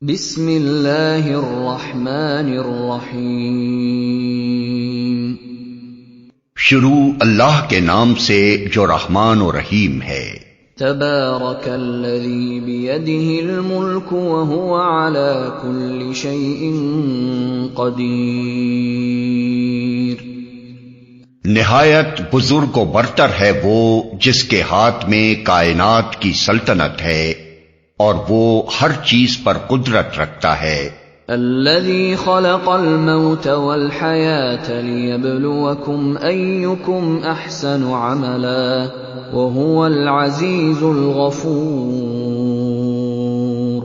بسم اللہ الرحمن الرحیم۔ شروع اللہ کے نام سے جو رحمان و رحیم ہے۔ تبارک الذی بیدہ الملک وہو علی کل شیء قدیر۔ نہایت بزرگ و برتر ہے وہ جس کے ہاتھ میں کائنات کی سلطنت ہے اور وہ ہر چیز پر قدرت رکھتا ہے۔ الذی خلق الموت والحیاة لیبلوکم ایکم احسن عملا وہو العزیز الغفور۔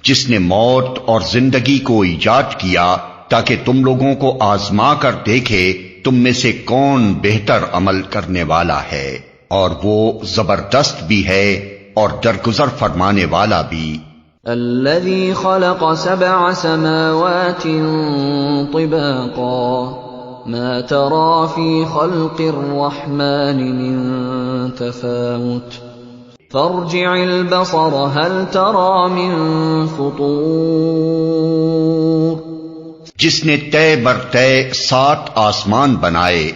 جس نے موت اور زندگی کو ایجاد کیا تاکہ تم لوگوں کو آزما کر دیکھے تم میں سے کون بہتر عمل کرنے والا ہے، اور وہ زبردست بھی ہے اور درگزر فرمانے والا بھی۔ الذي خلق 7 سماوات طباقا ما ترى في خلق الرحمن من تفاوت فارجع البصر هل ترى من فطور۔ جس نے طے بر طے 7 آسمان بنائے،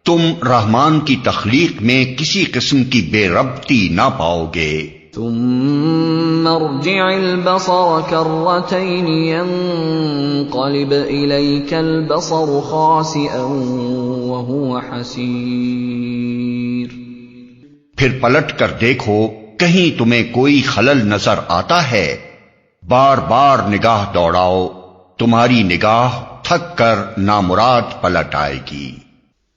تم رحمان کی تخلیق میں کسی قسم کی بے ربطی نہ پاؤ گے۔ ثم ارجع البصر كرتين ينقلب إليك البصر خاسئا وهو حسير۔ پھر پلٹ کر دیکھو کہیں تمہیں کوئی خلل نظر آتا ہے، بار بار نگاہ دوڑاؤ، تمہاری نگاہ تھک کر نامراد پلٹ آئے گی۔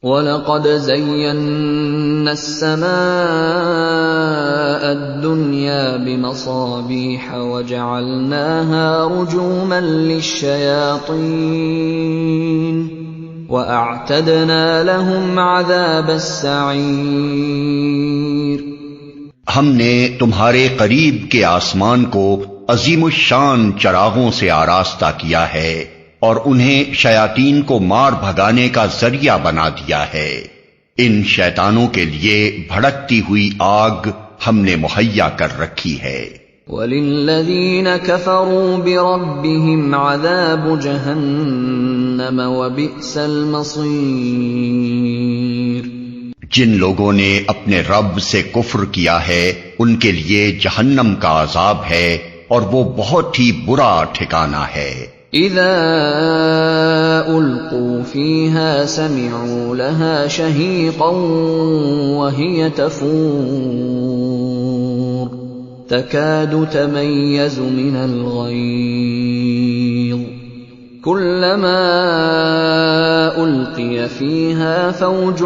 وَلَقَدْ زَيَّنَّا السَّمَاءَ الدُّنْيَا بِمَصَابِيحَ وَجَعَلْنَاهَا رُجُومًا لِلشَّيَاطِينِ وَأَعْتَدْنَا لَهُمْ عَذَابَ السَّعِيرِ۔ ہم نے تمہارے قریب کے آسمان کو عظیم الشان چراغوں سے آراستہ کیا ہے اور انہیں شیاطین کو مار بھگانے کا ذریعہ بنا دیا ہے۔ ان شیطانوں کے لیے بھڑکتی ہوئی آگ ہم نے مہیا کر رکھی ہے۔ وَلِلَّذِينَ كَفَرُوا بِرَبِّهِمْ عَذَابُ جَهَنَّمَ وَبِئْسَ الْمَصِيرُ۔ جن لوگوں نے اپنے رب سے کفر کیا ہے ان کے لیے جہنم کا عذاب ہے اور وہ بہت ہی برا ٹھکانہ ہے۔ اذا القوا فيها سمعوا لها شهيقا وهي تفور تكاد تميز من الغيظ كلما ألقي فيها فوج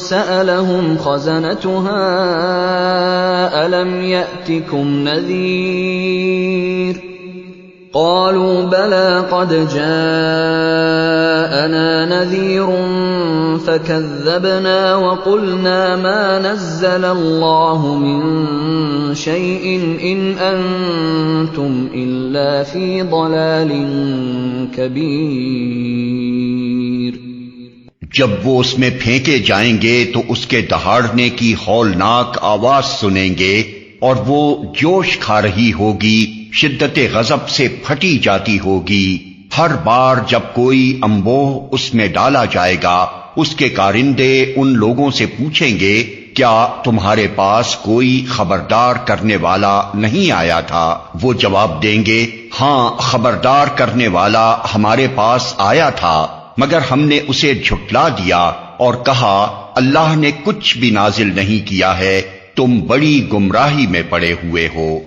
سألهم خزنتها ألم يأتكم نذير قالوا بلى قد جاءنا نذير فكذبنا وقلنا ما نزل الله من شيء إن أنتم إلا في ضلال كبير۔ جب وہ اس میں پھینکے جائیں گے تو اس کے دہاڑنے کی ہولناک آواز سنیں گے اور وہ جوش کھا رہی ہوگی، شدت غضب سے پھٹی جاتی ہوگی۔ ہر بار جب کوئی انبوہ اس میں ڈالا جائے گا اس کے کارندے ان لوگوں سے پوچھیں گے کیا تمہارے پاس کوئی خبردار کرنے والا نہیں آیا تھا؟ وہ جواب دیں گے ہاں خبردار کرنے والا ہمارے پاس آیا تھا مگر ہم نے اسے جھٹلا دیا اور کہا اللہ نے کچھ بھی نازل نہیں کیا ہے، تم بڑی گمراہی میں پڑے ہوئے ہو۔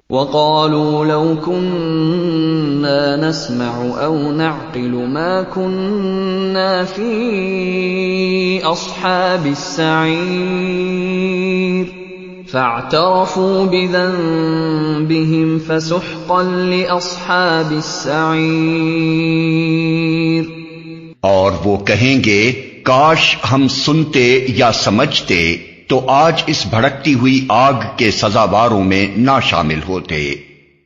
وَقَالُوا لَوْ كُنَّا نَسْمَعُ أَوْ نَعْقِلُ مَا كُنَّا فِي أَصْحَابِ السَّعِيرِ فَاعْتَرَفُوا بِذَنبِهِمْ فَسُحْقًا لِأَصْحَابِ السَّعِيرِ۔ اور وہ کہیں گے کاش ہم سنتے یا سمجھتے تو آج اس بھڑکتی ہوئی آگ کے سزاواروں میں نہ شامل ہوتے۔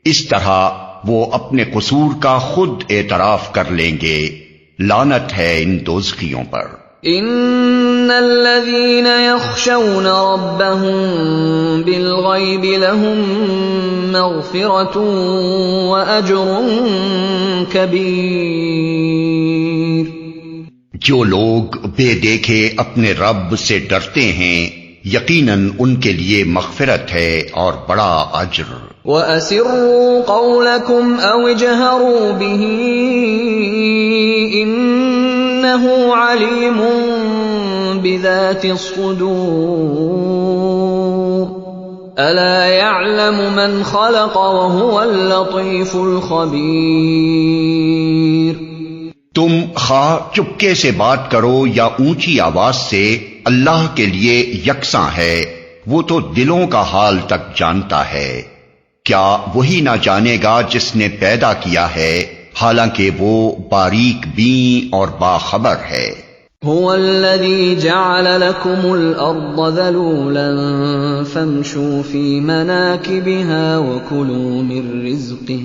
اس طرح وہ اپنے قصور کا خود اعتراف کر لیں گے۔ لعنت ہے ان دوزخیوں پر۔ ان الذين يخشون ربهم بالغيب لهم مغفرة واجر كبير. جو لوگ بے دیکھے اپنے رب سے ڈرتے ہیں یقیناً ان کے لیے مغفرت ہے اور بڑا اجر. وَأَسِرُّوا قَوْلَكُمْ أَوْ اجْهَرُوا بِهِ إِنَّهُ عَلِيمٌ بِذَاتِ الصُّدُورِ أَلَا يَعْلَمُ مَنْ خَلَقَ وَهُوَ اللَّطِيفُ الْخَبِيرُ. تم خواہ چپکے سے بات کرو یا اونچی آواز سے، اللہ کے لیے یکساں ہے، وہ تو دلوں کا حال تک جانتا ہے. کیا وہی نہ جانے گا جس نے پیدا کیا ہے، حالانکہ وہ باریک بین اور باخبر ہے. هو الذي جعل لكم الأرض ذلولا فامشوا في مناكبها وكلوا من رزقه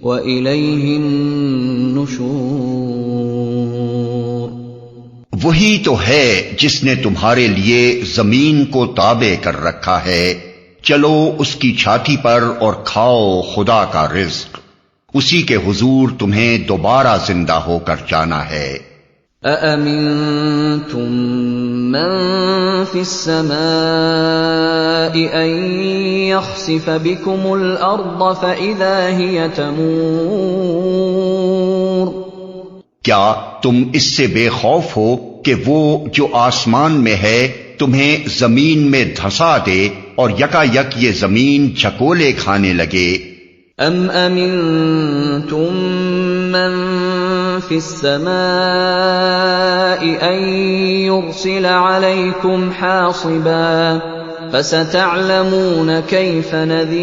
وَإِلَيْهِ النُّشُورُ. وہی تو ہے جس نے تمہارے لیے زمین کو تابع کر رکھا ہے، چلو اس کی چھاتی پر اور کھاؤ خدا کا رزق، اسی کے حضور تمہیں دوبارہ زندہ ہو کر جانا ہے. أَأَمِنْتُمْ مَنْ فِي السَّمَاءِ أَنْ يَخْسِفَ بِكُمُ الْأَرْضَ فَإِذَا هِيَ تَمُورُ. کیا تم اس سے بے خوف ہو کہ وہ جو آسمان میں ہے تمہیں زمین میں دھسا دے اور یکا یک یہ زمین جھکولے کھانے لگے؟ ام امنتم من فی السماء ان یرسل علیکم حاصبا فستعلمون کیف نذیر.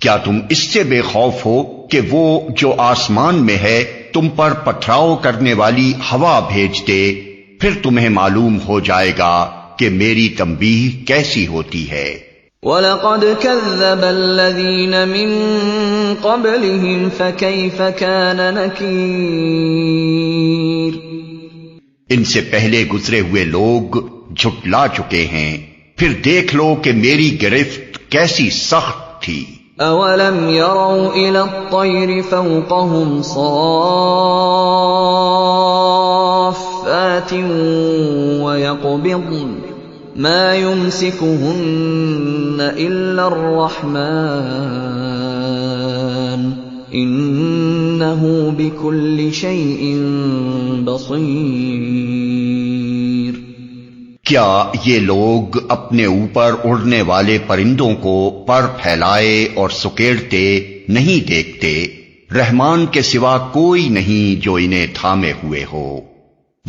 کیا تم اس سے بے خوف ہو کہ وہ جو آسمان میں ہے تم پر پتھراؤ کرنے والی ہوا بھیج دے، پھر تمہیں معلوم ہو جائے گا کہ میری تنبیہ کیسی ہوتی ہے. وَلَقَدْ كَذَّبَ الَّذِينَ مِن قَبْلِهِمْ فَكَيْفَ كَانَ نَكِيرِ. ان سے پہلے گزرے ہوئے لوگ جھٹلا چکے ہیں، پھر دیکھ لو کہ میری گرفت کیسی سخت تھی. أَوَلَمْ يَرَوْا إِلَى الطَّيْرِ فَوْقَهُمْ صَافَّاتٍ وَيَقْبِضْنَ مَا يُمْسِكُهُنَّ إِلَّا الرَّحْمَنُ إِنَّهُ بِكُلِّ شَيْءٍ بَصِيرٌ. کیا یہ لوگ اپنے اوپر اڑنے والے پرندوں کو پر پھیلائے اور سکیڑتے نہیں دیکھتے؟ رحمان کے سوا کوئی نہیں جو انہیں تھامے ہوئے ہو،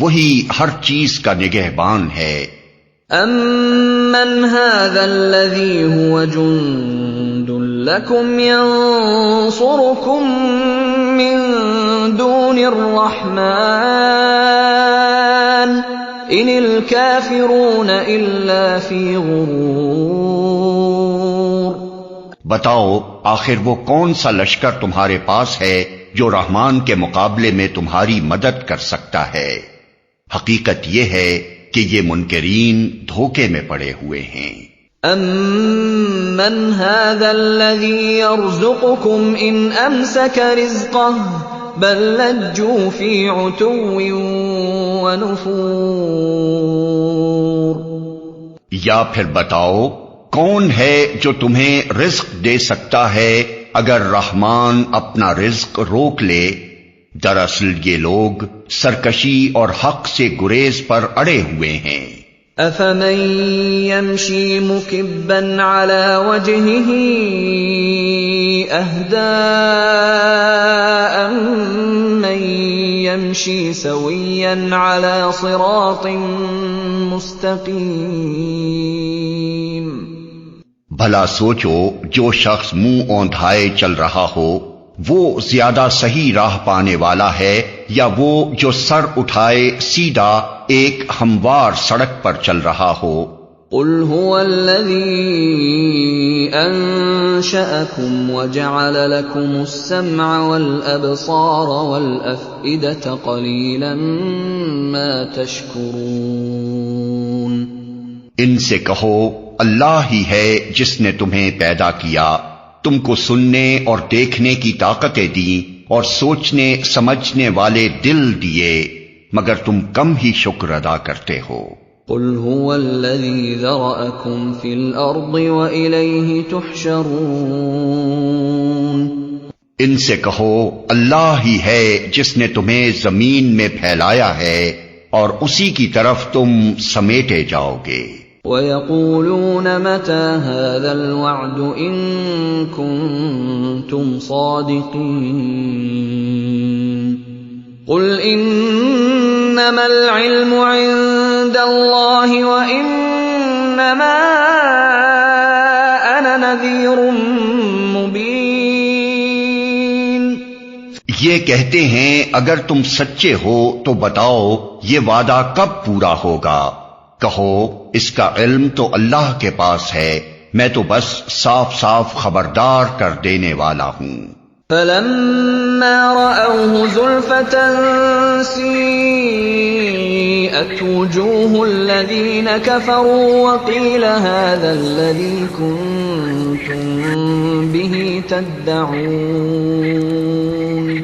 وہی ہر چیز کا نگہبان ہے. أَمَّنْ هَذَا الَّذِي هُوَ جُنْدٌ لَكُمْ يَنْصُرُكُمْ مِنْ دُونِ الرَّحْمَنِ إِنِ الْكَافِرُونَ إِلَّا فِي غُرُورٍ. بتاؤ آخر وہ کون سا لشکر تمہارے پاس ہے جو رحمان کے مقابلے میں تمہاری مدد کر سکتا ہے؟ حقیقت یہ ہے کہ یہ منکرین دھوکے میں پڑے ہوئے ہیں. أَمَّنْ هَذَا الَّذِي يَرْزُقُكُمْ إِنْ أَمْسَكَ رِزْقَهُ بَلْ لَجُّوا فِي عُتُوٍّ وَنُفُورٍ. یا پھر بتاؤ کون ہے جو تمہیں رزق دے سکتا ہے اگر رحمان اپنا رزق روک لے؟ دراصل یہ لوگ سرکشی اور حق سے گریز پر اڑے ہوئے ہیں. أَفَمَن يَمْشِي مُكِبًّا عَلَى وَجْهِهِ أَهْدَىٰ أَمَّن يَمْشِي سَوِيًّا عَلَى صِرَاطٍ مُسْتَقِيمٍ. بھلا سوچو جو شخص منہ اوندھائے چل رہا ہو وہ زیادہ صحیح راہ پانے والا ہے یا وہ جو سر اٹھائے سیدھا ایک ہموار سڑک پر چل رہا ہو؟ قل هو الذي أنشأكم وجعل لكم السمع والأبصار والأفئدة قليلا ما تشكرون۔ ان سے کہو اللہ ہی ہے جس نے تمہیں پیدا کیا، تم کو سننے اور دیکھنے کی طاقتیں دیں اور سوچنے سمجھنے والے دل دیے، مگر تم کم ہی شکر ادا کرتے ہو۔ قل هو الذي ذرأكم في الأرض وإليه تحشرون۔ ان سے کہو اللہ ہی ہے جس نے تمہیں زمین میں پھیلایا ہے اور اسی کی طرف تم سمیٹے جاؤ گے۔ وَيَقُولُونَ مَتَى هَذَا الْوَعْدُ إِن كُنتُمْ صَادِقِينَ قُلْ إِنَّمَا الْعِلْمُ عِندَ اللَّهِ وَإِنَّمَا أَنَا نَذِيرٌ مُبِينٌ۔ یہ کہتے ہیں اگر تم سچے ہو تو بتاؤ یہ وعدہ کب پورا ہوگا؟ کہو اس کا علم تو اللہ کے پاس ہے، میں تو بس صاف صاف خبردار کر دینے والا ہوں۔ فَلَمَّا رَأَوْهُ زُلْفَةً سِيئَتْ وُجُوهُ الَّذِينَ كَفَرُوا وَقِيلَ هَذَا الَّذِي كُنتُم بِهِ تَدَّعُونَ۔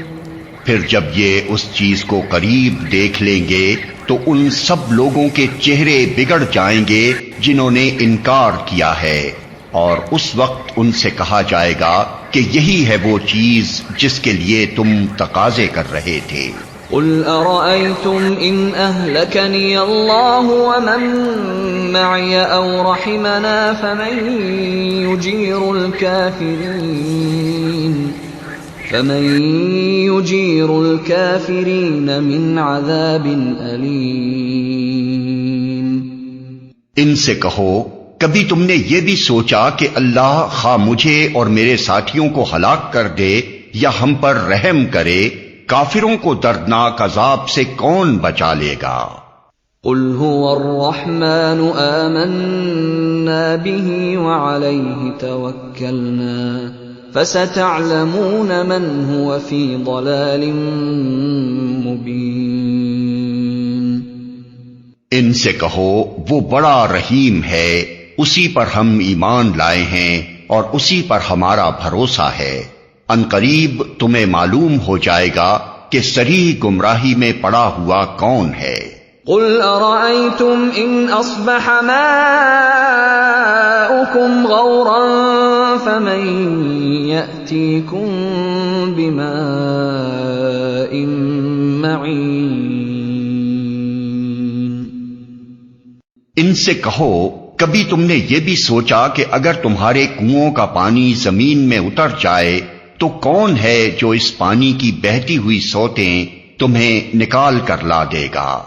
پھر جب یہ اس چیز کو قریب دیکھ لیں گے تو ان سب لوگوں کے چہرے بگڑ جائیں گے جنہوں نے انکار کیا ہے، اور اس وقت ان سے کہا جائے گا کہ یہی ہے وہ چیز جس کے لیے تم تقاضے کر رہے تھے۔ قل أرأيتم إن أهلكني الله ومن معي أو رحمنا فمن يجير الكافرين من عذاب أليم۔ ان سے کہو کبھی تم نے یہ بھی سوچا کہ اللہ خواہ مجھے اور میرے ساتھیوں کو ہلاک کر دے یا ہم پر رحم کرے، کافروں کو دردناک عذاب سے کون بچا لے گا؟ قل هو الرحمن آمنا به وعليه توكلنا فستعلمون من هو في ضلال مبين۔ ان سے کہو وہ بڑا رحیم ہے، اسی پر ہم ایمان لائے ہیں اور اسی پر ہمارا بھروسہ ہے، عنقریب تمہیں معلوم ہو جائے گا کہ صریح گمراہی میں پڑا ہوا کون ہے۔ قل أرأيتم إن أصبح ماؤكم غورا فمن يأتيكم بماء معين۔ ان سے کہو کبھی تم نے یہ بھی سوچا کہ اگر تمہارے کنوؤں کا پانی زمین میں اتر جائے تو کون ہے جو اس پانی کی بہتی ہوئی سوتیں تمہیں نکال کر لا دے گا؟